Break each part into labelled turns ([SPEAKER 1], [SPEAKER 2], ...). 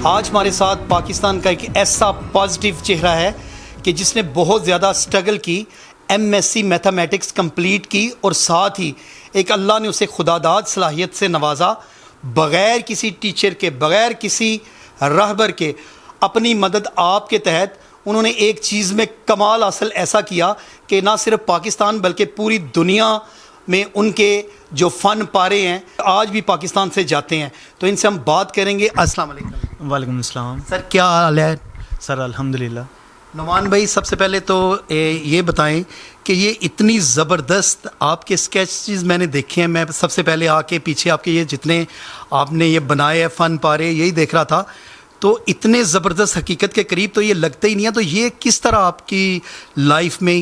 [SPEAKER 1] آج ہمارے ساتھ پاکستان کا ایک ایسا پازیٹیو چہرہ ہے کہ جس نے بہت زیادہ سٹرگل کی، MSc میتھمیٹکس کمپلیٹ کی اور ساتھ ہی ایک اللہ نے اسے خداداد صلاحیت سے نوازا، بغیر کسی ٹیچر کے، بغیر کسی رہبر کے، اپنی مدد آپ کے تحت انہوں نے ایک چیز میں کمال حاصل ایسا کیا کہ نہ صرف پاکستان بلکہ پوری دنیا میں ان کے جو فن پارے ہیں آج بھی پاکستان سے جاتے ہیں. تو ان سے ہم بات کریں گے. السلام علیکم.
[SPEAKER 2] وعلیکم السلام.
[SPEAKER 1] سر کیا حال ہے؟
[SPEAKER 2] سر الحمدللہ.
[SPEAKER 1] نعمان بھائی، سب سے پہلے تو یہ بتائیں کہ یہ اتنی زبردست آپ کے اسکیچز میں نے دیکھے ہیں. میں سب سے پہلے آ کے پیچھے آپ کے یہ جتنے آپ نے یہ بنائے ہیں فن پارے، یہی دیکھ رہا تھا، تو اتنے زبردست حقیقت کے قریب تو یہ لگتا ہی نہیں ہے. تو یہ کس طرح آپ کی لائف میں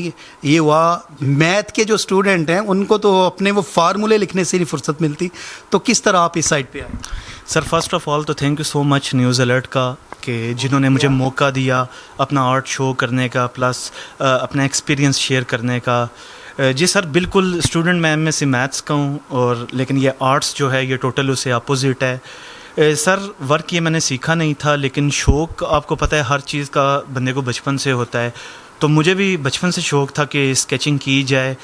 [SPEAKER 1] یہ ہوا؟ میتھ کے جو اسٹوڈنٹ ہیں ان کو تو اپنے وہ فارمولے لکھنے سے نہیں فرصت ملتی، تو کس طرح آپ اس سائڈ پہ آئے؟
[SPEAKER 2] سر فرسٹ آف آل تو thank you so much news alert کا کہ جنہوں نے مجھے موقع دیا اپنا آرٹ شو کرنے کا، پلس اپنا ایکسپیرینس شیئر کرنے کا. جی سر، بالکل اسٹوڈنٹ میں MSc میتھس کا ہوں، اور لیکن یہ آرٹس جو ہے یہ ٹوٹل اس سے اپوزٹ ہے. سر ورک یہ میں نے سیکھا نہیں تھا، لیکن شوق آپ کو پتہ ہے ہر چیز کا بندے کو بچپن سے ہوتا ہے. تو مجھے بھی بچپن سے شوق تھا کہ اسکیچنگ کی جائے،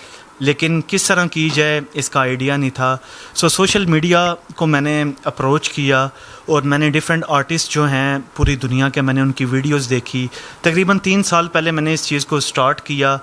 [SPEAKER 2] لیکن کس طرح کی جائے اس کا آئیڈیا نہیں تھا. سوشل میڈیا کو میں نے اپروچ کیا، اور میں نے ڈفرینٹ آرٹسٹ جو ہیں پوری دنیا کے، میں نے ان کی ویڈیوز دیکھی. تقریباً 3 سال پہلے میں نے اس چیز کو سٹارٹ کیا،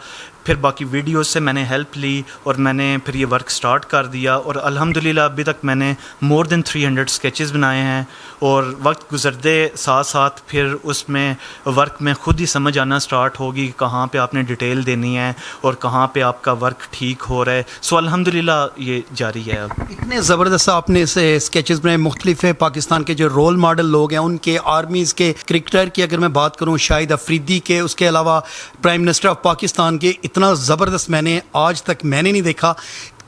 [SPEAKER 2] پھر باقی ویڈیوز سے میں نے ہیلپ لی، اور میں نے پھر یہ ورک سٹارٹ کر دیا. اور الحمدللہ ابھی تک میں نے مور دین 300 اسکیچز بنائے ہیں. اور وقت گزرتے ساتھ ساتھ پھر اس میں ورک میں خود ہی سمجھ آنا سٹارٹ ہوگی کہ کہاں پہ آپ نے ڈیٹیل دینی ہے اور کہاں پہ آپ کا ورک ٹھیک ہو رہا ہے. الحمدللہ یہ جاری ہے. اب
[SPEAKER 1] اتنے زبردست آپ نے اسکیچز بنائے، مختلف ہیں پاکستان کے جو رول ماڈل لوگ ہیں ان کے، آرمیز کے، کرکٹر کی اگر میں بات کروں شاہد افریدی کے، اس کے علاوہ پرائم منسٹر آف پاکستان کے، اتنا زبردست میں نے آج تک میں نے نہیں دیکھا.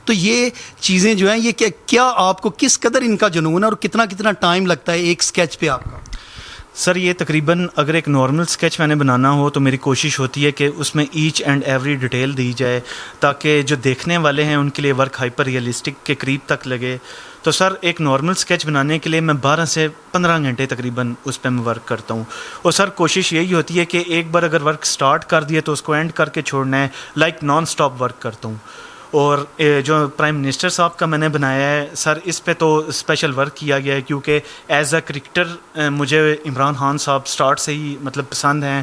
[SPEAKER 1] تو یہ چیزیں جو ہیں، یہ کیا آپ کو کس قدر ان کا جنون ہے اور کتنا ٹائم لگتا ہے ایک اسکیچ پہ آپ کا؟
[SPEAKER 2] سر یہ تقریباً اگر ایک نارمل اسکیچ میں نے بنانا ہو تو میری کوشش ہوتی ہے کہ اس میں ایچ اینڈ ایوری ڈیٹیل دی جائے، تاکہ جو دیکھنے والے ہیں ان کے لیے ورک ہائپر ریئلسٹک کے قریب تک لگے. تو سر ایک نارمل اسکیچ بنانے کے لیے میں 12 سے 15 گھنٹے تقریباً اس پہ میں ورک کرتا ہوں. اور سر کوشش یہی ہوتی ہے کہ ایک بار اگر ورک سٹارٹ کر دیا تو اس کو اینڈ کر کے چھوڑنا ہے، لائک نان سٹاپ ورک کرتا ہوں. اور جو پرائم منسٹر صاحب کا میں نے بنایا ہے سر، اس پہ تو اسپیشل ورک کیا گیا ہے، کیونکہ ایز اے کرکٹر مجھے عمران خان صاحب سٹارٹ سے ہی مطلب پسند ہیں.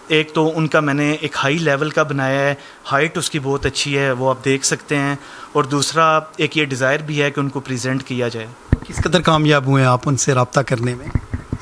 [SPEAKER 2] ایک تو ان کا میں نے ایک ہائی لیول کا بنایا ہے، ہائٹ اس کی بہت اچھی ہے، وہ آپ دیکھ سکتے ہیں. اور دوسرا ایک یہ ڈیزائر بھی ہے کہ ان کو پریزنٹ کیا جائے.
[SPEAKER 1] کس قدر کامیاب ہوئے ہیں آپ ان سے رابطہ کرنے میں؟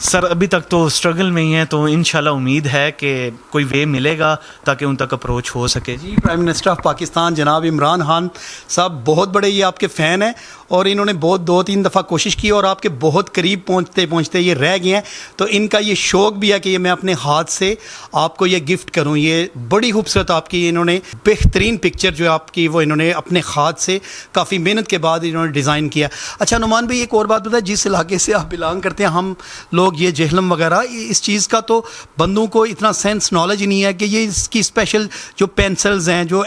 [SPEAKER 2] سر ابھی تک تو اسٹرگل میں ہی ہیں، تو انشاءاللہ امید ہے کہ کوئی وے ملے گا تاکہ ان تک اپروچ ہو سکے.
[SPEAKER 1] جی، پرائم منسٹر آف پاکستان جناب عمران خان صاحب بہت بڑے یہ آپ کے فین ہیں، اور انہوں نے بہت 2-3 دفعہ کوشش کی اور آپ کے بہت قریب پہنچتے یہ رہ گئے ہیں. تو ان کا یہ شوق بھی ہے کہ یہ میں اپنے ہاتھ سے آپ کو یہ گفٹ کروں. یہ بڑی خوبصورت آپ کی انہوں نے بہترین پکچر جو آپ کی وہ انہوں نے اپنے ہاتھ سے کافی محنت کے بعد انہوں نے ڈیزائن کیا. اچھا نعمان بھائی، ایک اور بات بتائیں، جس علاقے سے آپ بلانگ کرتے ہیں، ہم لوگ یہ جہلم وغیرہ اس چیز کا تو بندوں کو اتنا سینس نالج ہی نہیں ہے کہ یہ اس کی اسپیشل جو پینسلز ہیں، جو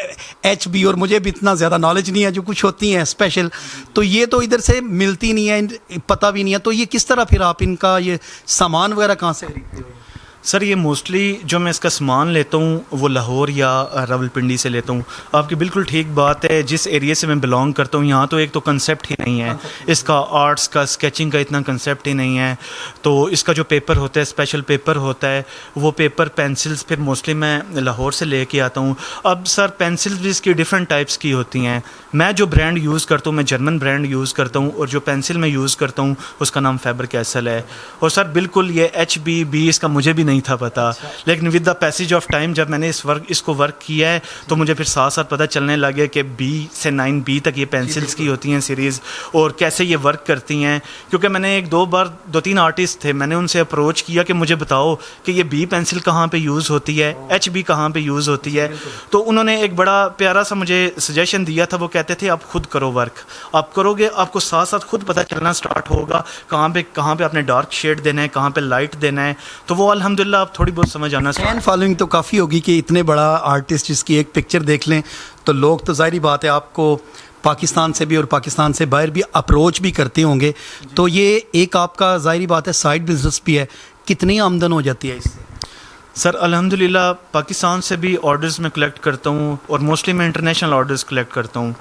[SPEAKER 1] HB، اور مجھے بھی اتنا زیادہ نالج نہیں ہے، جو کچھ ہوتی ہیں اسپیشل، تو یہ تو ادھر سے ملتی نہیں ہے، پتہ بھی نہیں ہے. تو یہ کس طرح پھر آپ ان کا یہ سامان وغیرہ کہاں سے خریدتے ہو؟
[SPEAKER 2] سر یہ موسٹلی جو میں اس کا سامان لیتا ہوں وہ لاہور یا راولپنڈی سے لیتا ہوں. آپ کی بالکل ٹھیک بات ہے، جس ایریے سے میں بلانگ کرتا ہوں یہاں تو ایک تو کنسیپٹ ہی نہیں ہے اس کا، آرٹس کا، اسکیچنگ کا اتنا کنسیپٹ ہی نہیں ہے. تو اس کا جو پیپر ہوتا ہے، اسپیشل پیپر ہوتا ہے، وہ پیپر پینسلز پھر موسٹلی میں لاہور سے لے کے آتا ہوں. اب سر پینسلز بھی اس کی ڈفرینٹ ٹائپس کی ہوتی ہیں. میں جو برانڈ یوز کرتا ہوں، میں جرمن برانڈ یوز کرتا ہوں، اور جو پینسل میں یوز کرتا ہوں اس کا نام فیبر کیسل ہے. اور سر بالکل یہ HB اس کا مجھے بھی نہیں تھا پتا، لیکن with the passage of time جب میں نے اس کو ورک کیا ہے تو مجھے پھر ساتھ ساتھ پتہ چلنے لگا کہ B سے 9B تک یہ پینسلز کی ہوتی ہیں سیریز، اور کیسے یہ ورک کرتی ہیں. کیونکہ میں نے 2-3 آرٹسٹ تھے، میں نے ان سے اپروچ کیا کہ مجھے بتاؤ کہ یہ B پینسل کہاں پہ یوز ہوتی ہے، HB کہاں پہ یوز ہوتی ہے. تو انہوں نے ایک بڑا پیارا سا مجھے سجیشن دیا تھا. وہ کہتے تھے آپ خود کرو ورک، آپ کرو گے آپ کو ساتھ ساتھ خود پتہ چلنا سٹارٹ ہوگا کہاں پہ آپ نے ڈارک شیڈ دینا ہے، کہاں پہ لائٹ دینا ہے. تو وہ الحمدللہ آپ تھوڑی بہت سمجھ آنا.
[SPEAKER 1] فین فالوئنگ تو کافی ہوگی کہ اتنے بڑا آرٹسٹ جس کی ایک پکچر دیکھ لیں تو لوگ تو ظاہری بات ہے آپ کو پاکستان سے بھی اور پاکستان سے باہر بھی اپروچ بھی کرتے ہوں گے, تو یہ ایک آپ کا ظاہری بات ہے سائڈ بزنس بھی ہے, کتنی آمدن ہو جاتی ہے اس سے؟
[SPEAKER 2] سر الحمدللہ پاکستان سے بھی آرڈرز میں کلیکٹ کرتا ہوں, اور موسٹلی میں انٹرنیشنل آرڈرز کلیکٹ کرتا ہوں.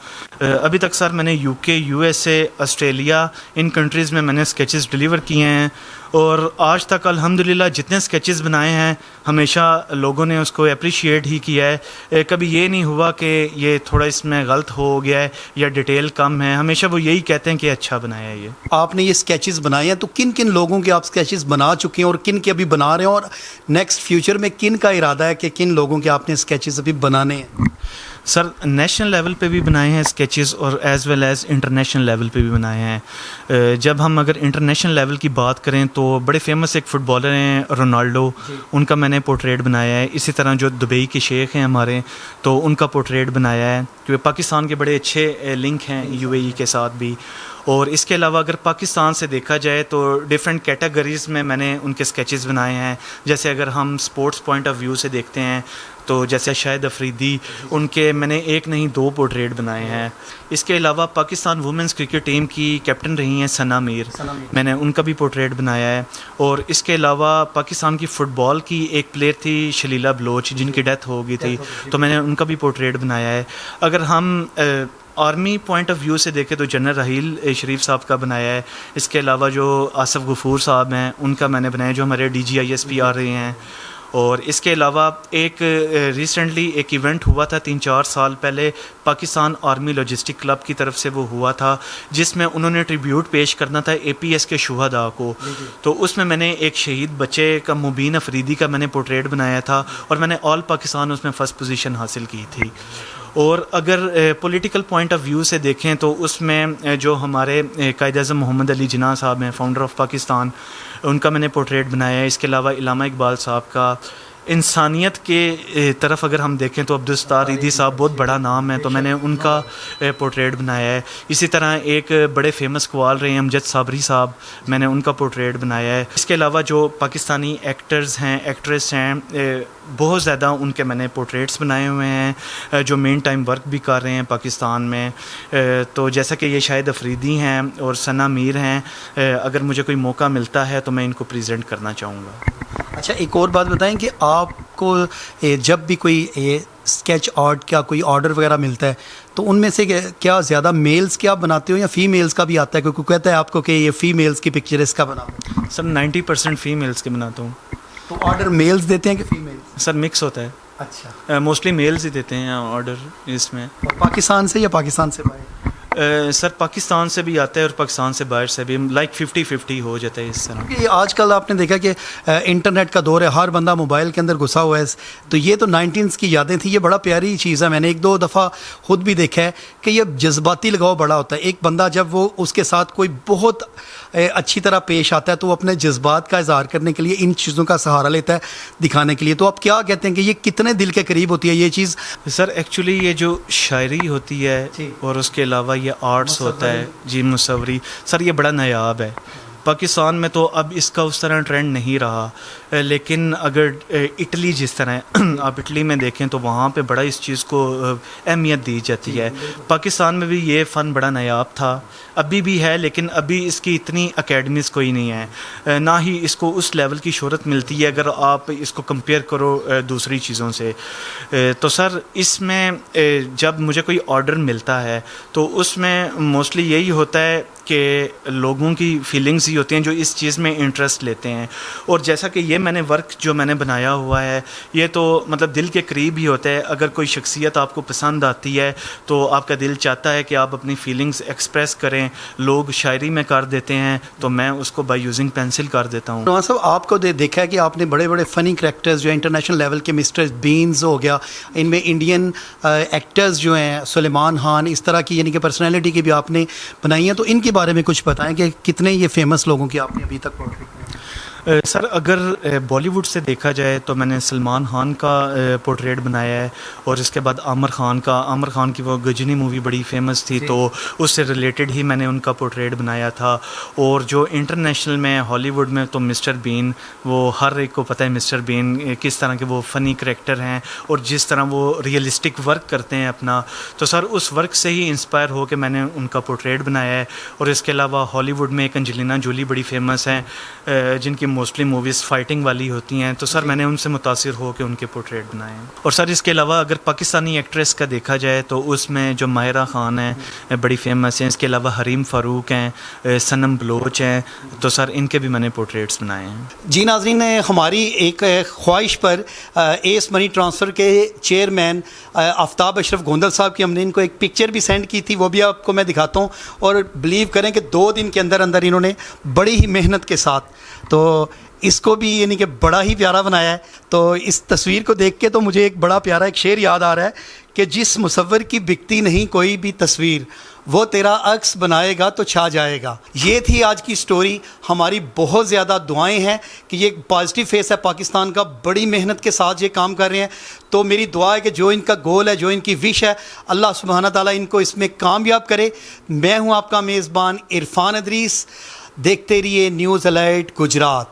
[SPEAKER 2] ابھی تک سر میں نے یو کے, U S A, Australia, in countries میں نے اسکیچز ڈلیور کیے ہیں, اور آج تک الحمدللہ جتنے اسکیچز بنائے ہیں ہمیشہ لوگوں نے اس کو اپریشیٹ ہی کیا ہے. کبھی یہ نہیں ہوا کہ یہ تھوڑا اس میں غلط ہو گیا ہے یا ڈیٹیل کم ہے, ہمیشہ وہ یہی کہتے ہیں کہ اچھا بنایا ہے. یہ
[SPEAKER 1] آپ نے یہ اسکیچز بنائے ہیں, تو کن کن لوگوں کے آپ اسکیچز بنا چکے ہیں اور کن کے ابھی بنا رہے ہیں, اور نیکسٹ فیوچر میں کن کا ارادہ ہے کہ کن لوگوں کے آپ نے اسکیچز ابھی بنانے ہیں؟
[SPEAKER 2] سر نیشنل لیول پہ بھی بنائے ہیں اسکیچز, اور as well as international level پہ بھی بنائے ہیں. جب ہم اگر انٹرنیشنل لیول کی بات کریں تو بڑے فیمس ایک فٹ بالر ہیں رونالڈو, ان کا میں نے پورٹریٹ بنایا ہے. اسی طرح جو دبئی کے شیخ ہیں ہمارے, تو ان کا پورٹریٹ بنایا ہے, کیونکہ پاکستان کے بڑے اچھے لنک ہیں یو اے ای کے ساتھ بھی. اور اس کے علاوہ اگر پاکستان سے دیکھا جائے تو ڈفرینٹ کیٹیگریز میں نے ان کے اسکیچز بنائے ہیں. جیسے اگر ہم سپورٹس پوائنٹ آف ویو سے دیکھتے ہیں تو جیسے شاہد افریدی, ان کے میں نے ایک نہیں 2 پورٹریٹ بنائے ہیں. اس کے علاوہ پاکستان وومنس کرکٹ ٹیم کی کیپٹن رہی ہیں ثنا میر, میں نے ان کا بھی پورٹریٹ بنایا ہے. اور اس کے علاوہ پاکستان کی فٹ بال کی ایک پلیئر تھی شلیلا بلوچ, جن کی ڈیتھ ہو گئی تھی, تو میں نے ان کا بھی پورٹریٹ بنایا ہے. اگر ہم آرمی پوائنٹ آف ویو سے دیکھیں تو جنرل راحیل شریف صاحب کا بنایا ہے. اس کے علاوہ جو آصف غفور صاحب ہیں ان کا میں نے بنایا, جو ہمارے D G I S P آ رہے ہیں. اور اس کے علاوہ ایک ریسنٹلی ایک ایونٹ ہوا تھا 3-4 سال پہلے, پاکستان آرمی لاجسٹک کلب کی طرف سے وہ ہوا تھا, جس میں انہوں نے ٹریبیوٹ پیش کرنا تھا اے پی ایس کے شہداء کو. تو اس میں نے ایک شہید بچے کا مبین افریدی کا میں نے پورٹریٹ بنایا تھا, اور میں نے آل پاکستان اس میں فرسٹ پوزیشن حاصل کی تھی. اور اگر پولیٹیکل پوائنٹ آف ویو سے دیکھیں تو اس میں جو ہمارے قائد اعظم محمد علی جناح صاحب ہیں, فاؤنڈر آف پاکستان, ان کا میں نے پورٹریٹ بنایا ہے. اس کے علاوہ علامہ اقبال صاحب کا. انسانیت کے طرف اگر ہم دیکھیں تو عبدالستار ایدھی صاحب بہت بڑا نام ہے, تو میں نے ان کا پورٹریٹ بنایا ہے. اسی طرح ایک بڑے فیمس قوال رہے ہیں امجد صابری صاحب, میں نے ان کا پورٹریٹ بنایا ہے. اس کے علاوہ جو پاکستانی ایکٹرز ہیں, ایکٹریس ہیں, بہت زیادہ ان کے میں نے پورٹریٹس بنائے ہوئے ہیں, جو مین ٹائم ورک بھی کر رہے ہیں پاکستان میں. تو جیسا کہ یہ شاہد افریدی ہیں اور ثنا میر ہیں, اگر مجھے کوئی موقع ملتا ہے تو میں ان کو پریزنٹ کرنا چاہوں گا.
[SPEAKER 1] اچھا, ایک اور بات بتائیں کہ آپ کو جب بھی کوئی اسکیچ آرٹ کا کوئی آرڈر وغیرہ ملتا ہے تو ان میں سے کیا زیادہ میلز کے آپ بناتے ہو یا فیمیلز کا بھی آتا ہے؟ کوئی کہتا ہے آپ کو کہ یہ فیمیلز کی پکچر اس کا بناؤ.
[SPEAKER 2] سر 90% فیمیلز کے بناتا ہوں.
[SPEAKER 1] تو آرڈر میلز دیتے ہیں کہ فیمیلز؟
[SPEAKER 2] سر مکس ہوتا ہے.
[SPEAKER 1] اچھا,
[SPEAKER 2] موسٹلی میلز ہی دیتے ہیں آرڈر اس میں.
[SPEAKER 1] اور پاکستان سے یا پاکستان سے باہر؟
[SPEAKER 2] سر پاکستان سے بھی آتا ہے اور پاکستان سے باہر سے بھی, لائک 50-50 ہو جاتا ہے اس طرح.
[SPEAKER 1] یہ آج کل آپ نے دیکھا کہ انٹرنیٹ کا دور ہے, ہر بندہ موبائل کے اندر گھسا ہوا ہے, تو یہ تو 19s کی یادیں تھیں. یہ بڑا پیاری چیز ہے, میں نے 1-2 دفعہ خود بھی دیکھا ہے کہ یہ جذباتی لگاؤ بڑا ہوتا ہے. ایک بندہ جب وہ اس کے ساتھ کوئی بہت اچھی طرح پیش آتا ہے تو وہ اپنے جذبات کا اظہار کرنے کے لیے ان چیزوں کا سہارا لیتا ہے دکھانے کے لیے. تو آپ کیا کہتے ہیں کہ یہ کتنے دل کے قریب ہوتی ہے یہ چیز؟
[SPEAKER 2] سر ایکچولی یہ جو شاعری ہوتی ہے اور اس کے علاوہ یہ آرٹس ہوتا ہے, جی مصوری, سر یہ بڑا نایاب ہے. پاکستان میں تو اب اس کا اس طرح ٹرینڈ نہیں رہا, لیکن اگر اٹلی جس طرح آپ اٹلی میں دیکھیں تو وہاں پہ بڑا اس چیز کو اہمیت دی جاتی ہے. پاکستان میں بھی یہ فن بڑا نایاب تھا, ابھی بھی ہے, لیکن ابھی اس کی اتنی اکیڈمیز کوئی نہیں ہے, نہ ہی اس کو اس لیول کی شہرت ملتی ہے اگر آپ اس کو کمپیئر کرو دوسری چیزوں سے. تو سر اس میں جب مجھے کوئی آرڈر ملتا ہے تو اس میں موسٹلی یہی ہوتا ہے کہ لوگوں کی فیلنگز ہی ہوتی ہیں جو اس چیز میں انٹرسٹ لیتے ہیں. اور جیسا کہ یہ میں نے ورک جو میں نے بنایا ہوا ہے یہ تو مطلب دل کے قریب ہی ہوتا ہے. اگر کوئی شخصیت آپ کو پسند آتی ہے تو آپ کا دل چاہتا ہے کہ آپ اپنی فیلنگز ایکسپریس کریں. لوگ شاعری میں کر دیتے ہیں تو میں اس کو بائی یوزنگ پینسل کر دیتا ہوں.
[SPEAKER 1] نواز صاحب, آپ کو دیکھا ہے کہ آپ نے بڑے بڑے فنی کریکٹرز جو انٹرنیشنل لیول کے مسٹر بینز ہو گیا, ان میں انڈین ایکٹرز جو ہیں سلیمان خان, اس طرح کی یعنی کہ پرسنالٹی کی بھی آپ نے بنائی ہیں, تو ان کے بارے میں کچھ بتائیں کہ کتنے یہ فیمس لوگوں کی آپ نے ابھی تک پورٹریٹ کی؟
[SPEAKER 2] سر اگر بالی ووڈ سے دیکھا جائے تو میں نے سلمان خان کا پورٹریٹ بنایا ہے، اور اس کے بعد عامر خان کی وہ گجنی مووی بڑی فیمس تھی، تو اس سے ریلیٹڈ ہی میں نے ان کا پورٹریٹ بنایا تھا. اور جو انٹرنیشنل میں ہالی ووڈ میں تو مسٹر بین، وہ ہر ایک کو پتہ ہے مسٹر بین کس طرح کے وہ فنی کریکٹر ہیں اور جس طرح وہ ریئلسٹک ورک کرتے ہیں اپنا. تو سر اس ورک سے ہی انسپائر ہو کے میں نے ان کا پورٹریٹ بنایا ہے. اور اس کے علاوہ ہالی ووڈ میں ایک انجلینا جولی بڑی فیمس ہیں، جن کی موسٹلی موویز فائٹنگ والی ہوتی ہیں، تو سر میں نے ان سے متاثر ہو کے ان کے پورٹریٹ بنائے ہیں. اور سر اس کے علاوہ اگر پاکستانی ایکٹریس کا دیکھا جائے تو اس میں جو ماہرہ خان ہیں بڑی فیمس ہیں. اس کے علاوہ حریم فاروق ہیں، سنم بلوچ ہیں، تو سر ان کے بھی میں نے پورٹریٹس بنائے ہیں.
[SPEAKER 1] جی ناظرین، ہماری ایک خواہش پر ایس منی ٹرانسفر کے چیئرمین آفتاب اشرف گوندل صاحب کی ہم نے ان کو ایک پکچر بھی سینڈ کی تھی، وہ بھی آپ کو میں دکھاتا ہوں. اور بلیو کریں کہ 2 دن کے اندر اندر انہوں نے بڑی ہی محنت کے ساتھ تو اس کو بھی یعنی کہ بڑا ہی پیارا بنایا ہے. تو اس تصویر کو دیکھ کے تو مجھے ایک بڑا پیارا ایک شعر یاد آ رہا ہے کہ جس مصور کی بکتی نہیں کوئی بھی تصویر، وہ تیرا عکس بنائے گا تو چھا جائے گا. یہ تھی آج کی سٹوری. ہماری بہت زیادہ دعائیں ہیں کہ یہ ایک پازیٹیو فیس ہے پاکستان کا، بڑی محنت کے ساتھ یہ کام کر رہے ہیں. تو میری دعا ہے کہ جو ان کا گول ہے، جو ان کی وش ہے، اللہ سبحانہ تعالیٰ ان کو اس میں کامیاب کرے. میں ہوں آپ کا میزبان عرفان ادریس. دیکھتے رہیے نیوز الرٹ گجرات.